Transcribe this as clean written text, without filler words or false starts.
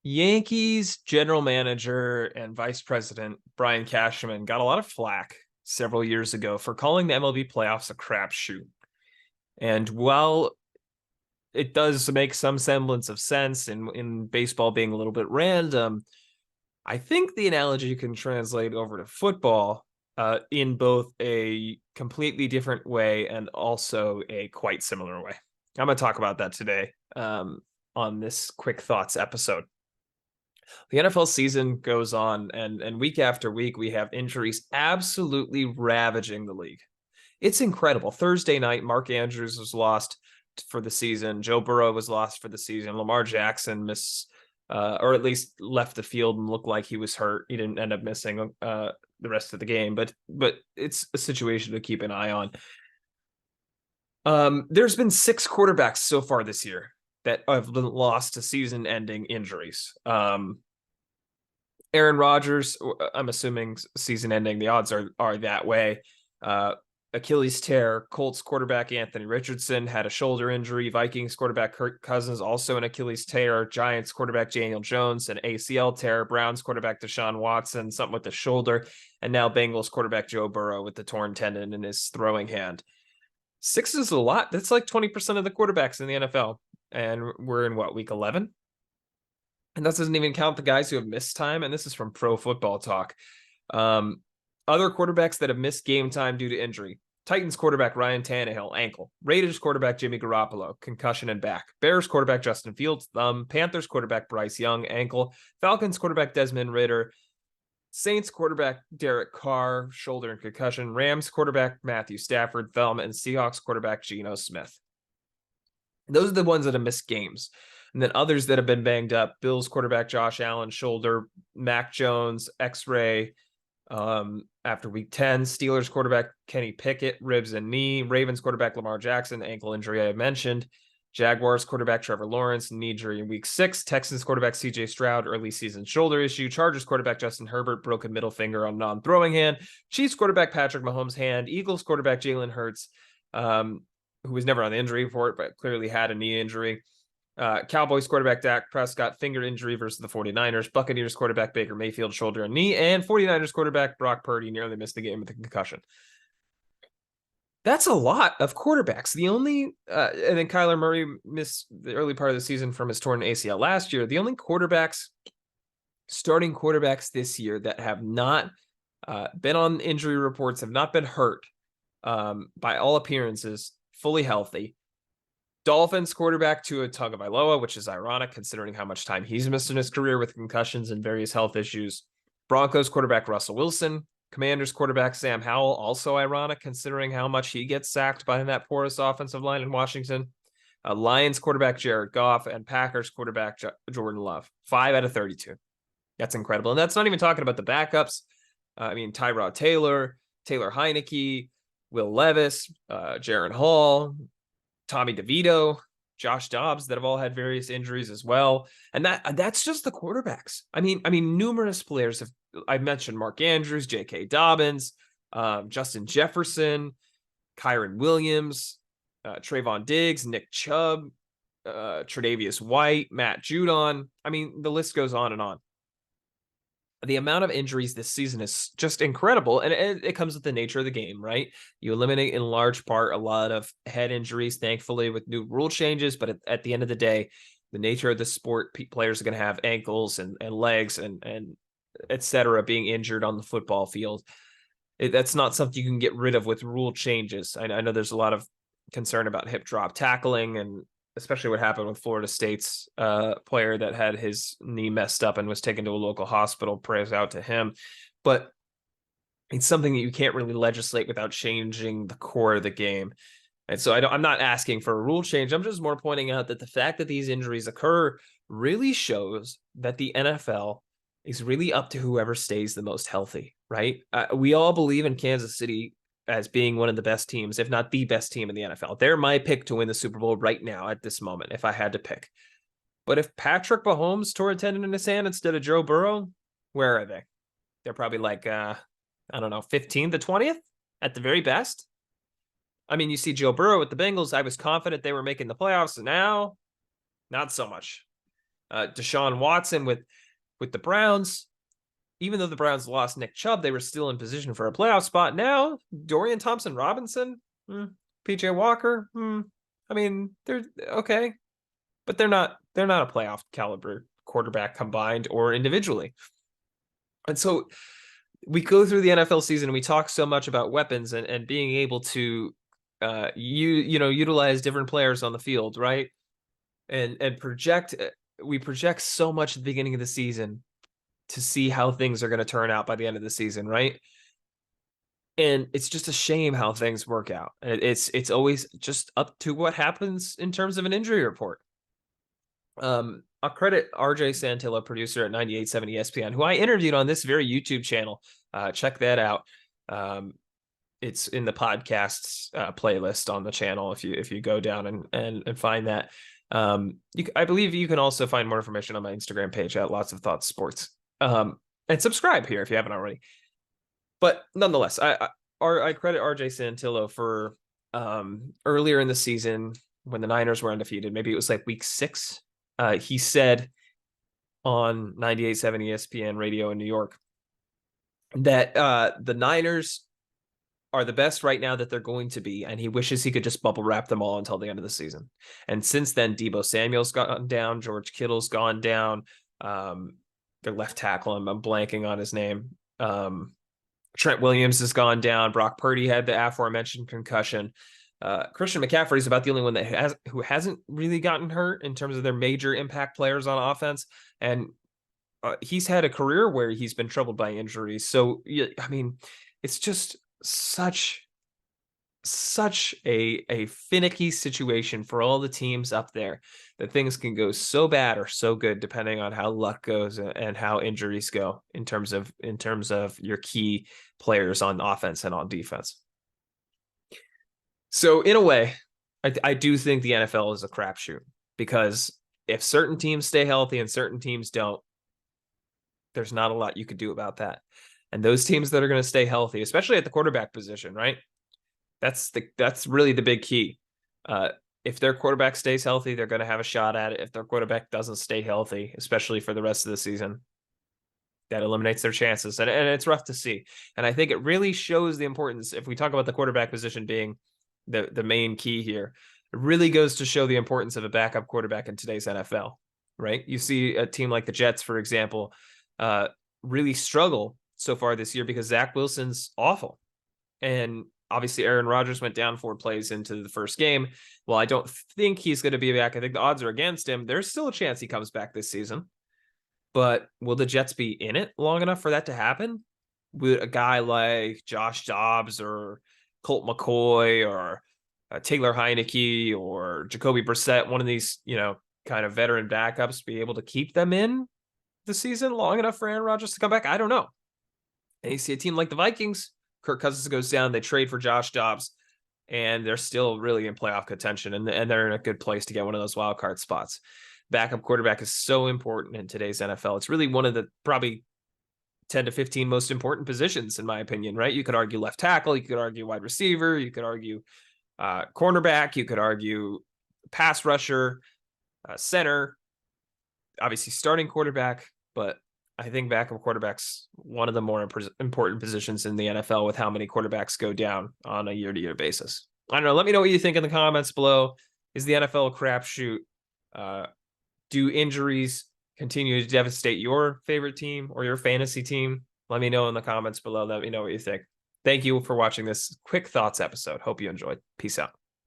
Yankees general manager and vice president Brian Cashman got a lot of flack several years ago for calling the MLB playoffs a crapshoot. And while it does make some semblance of sense in baseball being a little bit random, I think the analogy can translate over to football in both a completely different way and also a quite similar way. I'm going to talk about that today on this Quick Thoughts episode. The NFL season goes on, and week after week, we have injuries absolutely ravaging the league. It's incredible. Thursday night, Mark Andrews was lost for the season. Joe Burrow was lost for the season. Lamar Jackson or at least left the field and looked like he was hurt. He didn't end up missing the rest of the game, but it's a situation to keep an eye on. There's been 6 quarterbacks so far this year that have been lost to season-ending injuries. Aaron Rodgers, I'm assuming season-ending. The odds are that way. Achilles tear. Colts quarterback Anthony Richardson had a shoulder injury. Vikings quarterback Kirk Cousins also an Achilles tear. Giants quarterback Daniel Jones an ACL tear. Browns quarterback Deshaun Watson something with the shoulder, and now Bengals quarterback Joe Burrow with the torn tendon in his throwing hand. 6 is a lot. That's like 20% of the quarterbacks in the NFL, and we're in week 11. And that doesn't even count the guys who have missed time. And this is from Pro Football Talk. Other quarterbacks that have missed game time due to injury. Titans quarterback Ryan Tannehill, ankle. Raiders quarterback Jimmy Garoppolo, concussion and back. Bears quarterback Justin Fields, thumb. Panthers quarterback Bryce Young, ankle. Falcons quarterback Desmond Ridder. Saints quarterback Derek Carr, shoulder and concussion. Rams quarterback Matthew Stafford, thumb. And Seahawks quarterback Geno Smith. Those are the ones that have missed games. And then others that have been banged up: Bills quarterback Josh Allen, shoulder. Mac Jones, x-ray after week 10. Steelers quarterback Kenny Pickett, ribs and knee. Ravens quarterback Lamar Jackson, ankle injury I mentioned. Jaguars quarterback Trevor Lawrence, knee injury in week 6. Texans quarterback CJ Stroud, early season shoulder issue. Chargers quarterback Justin Herbert, broken middle finger on non-throwing hand. Chiefs quarterback Patrick Mahomes, hand. Eagles quarterback Jalen Hurts, who was never on the injury report, but clearly had a knee injury. Cowboys quarterback Dak Prescott, finger injury versus the 49ers. Buccaneers quarterback Baker Mayfield, shoulder and knee. And 49ers quarterback Brock Purdy nearly missed the game with a concussion. That's a lot of quarterbacks. The only, and then Kyler Murray missed the early part of the season from his torn ACL last year. The only starting quarterbacks this year that have not been on injury reports, have not been hurt, by all appearances, fully healthy. Dolphins quarterback Tua Tagovailoa, which is ironic considering how much time he's missed in his career with concussions and various health issues. Broncos quarterback Russell Wilson. Commanders quarterback Sam Howell, also ironic considering how much he gets sacked by that porous offensive line in Washington. Lions quarterback Jared Goff, and Packers quarterback Jordan Love. 5 out of 32. That's incredible. And that's not even talking about the backups. Tyrod Taylor, Taylor Heineke, Will Levis, Jaron Hall, Tommy DeVito, Josh Dobbs, that have all had various injuries as well. And that's just the quarterbacks. I mean, numerous players have. I mentioned Mark Andrews, J.K. Dobbins, Justin Jefferson, Kyron Williams, Trayvon Diggs, Nick Chubb, Tre'Davious White, Matt Judon. I mean, the list goes on and on. The amount of injuries this season is just incredible, and it comes with the nature of the game, right? You eliminate in large part a lot of head injuries, thankfully, with new rule changes, but at the end of the day, the nature of the sport, players are going to have ankles and legs and et cetera being injured on the football field. That's not something you can get rid of with rule changes. I know there's a lot of concern about hip drop tackling, and especially what happened with Florida State's player that had his knee messed up and was taken to a local hospital. Prayers out to him. But it's something that you can't really legislate without changing the core of the game. And so I'm not asking for a rule change. I'm just more pointing out that the fact that these injuries occur really shows that the NFL is really up to whoever stays the most healthy, right? We all believe in Kansas City as being one of the best teams, if not the best team in the NFL. They're my pick to win the Super Bowl right now at this moment, if I had to pick. But if Patrick Mahomes tore a tendon in his hand instead of Joe Burrow, where are they? They're probably like, 15th to 20th at the very best. I mean, you see Joe Burrow with the Bengals. I was confident they were making the playoffs, and now not so much. Deshaun Watson with the Browns. Even though the Browns lost Nick Chubb, they were still in position for a playoff spot. Now, Dorian Thompson-Robinson, PJ Walker, I mean, they're okay, but they're not a playoff caliber quarterback combined or individually. And so we go through the NFL season and we talk so much about weapons and being able to utilize different players on the field, right? And we project so much at the beginning of the season to see how things are going to turn out by the end of the season, right? And it's just a shame how things work out. It's always just up to what happens in terms of an injury report. I'll credit RJ Santillo, producer at 98.7 ESPN, who I interviewed on this very YouTube channel. Check that out. It's in the podcasts playlist on the channel if you go down and find that. I believe you can also find more information on my Instagram page at Lots of Thoughts Sports. And subscribe here if you haven't already. But nonetheless, I credit RJ Santillo for earlier in the season when the Niners were undefeated. Maybe it was like week 6. He said on 98.7 ESPN radio in New York that the Niners are the best right now that they're going to be, and he wishes he could just bubble wrap them all until the end of the season. And since then, Deebo Samuel's gone down, George Kittle's gone down, their left tackle, I'm blanking on his name. Trent Williams has gone down. Brock Purdy had the aforementioned concussion. Christian McCaffrey is about the only one who hasn't really gotten hurt in terms of their major impact players on offense. And he's had a career where he's been troubled by injuries. So, I mean, it's just such a finicky situation for all the teams up there that things can go so bad or so good depending on how luck goes and how injuries go in terms of your key players on offense and on defense. So in a way, I do think the NFL is a crapshoot, because if certain teams stay healthy and certain teams don't, there's not a lot you could do about that. And those teams that are going to stay healthy, especially at the quarterback position, right? That's really the big key. If their quarterback stays healthy, they're going to have a shot at it. If their quarterback doesn't stay healthy, especially for the rest of the season, that eliminates their chances. And it's rough to see. And I think it really shows the importance, if we talk about the quarterback position being the main key here, it really goes to show the importance of a backup quarterback in today's NFL, right? You see a team like the Jets, for example, really struggle so far this year because Zach Wilson's awful. And obviously, Aaron Rodgers went down 4 plays into the first game. Well, I don't think he's going to be back. I think the odds are against him. There's still a chance he comes back this season. But will the Jets be in it long enough for that to happen? Would a guy like Josh Dobbs or Colt McCoy or Taylor Heineke or Jacoby Brissett, one of these, kind of veteran backups, be able to keep them in the season long enough for Aaron Rodgers to come back? I don't know. And you see a team like the Vikings, Kirk Cousins goes down, they trade for Josh Dobbs, and they're still really in playoff contention, and they're in a good place to get one of those wild card spots. Backup quarterback is so important in today's NFL. It's really one of the probably 10 to 15 most important positions, in my opinion, right? You could argue left tackle, you could argue wide receiver, you could argue cornerback, you could argue pass rusher, center, obviously starting quarterback, but I think backup quarterback's one of the more important positions in the NFL with how many quarterbacks go down on a year-to-year basis. I don't know. Let me know what you think in the comments below. Is the NFL a crapshoot? Do injuries continue to devastate your favorite team or your fantasy team? Let me know in the comments below. Let me know what you think. Thank you for watching this quick thoughts episode. Hope you enjoyed. Peace out.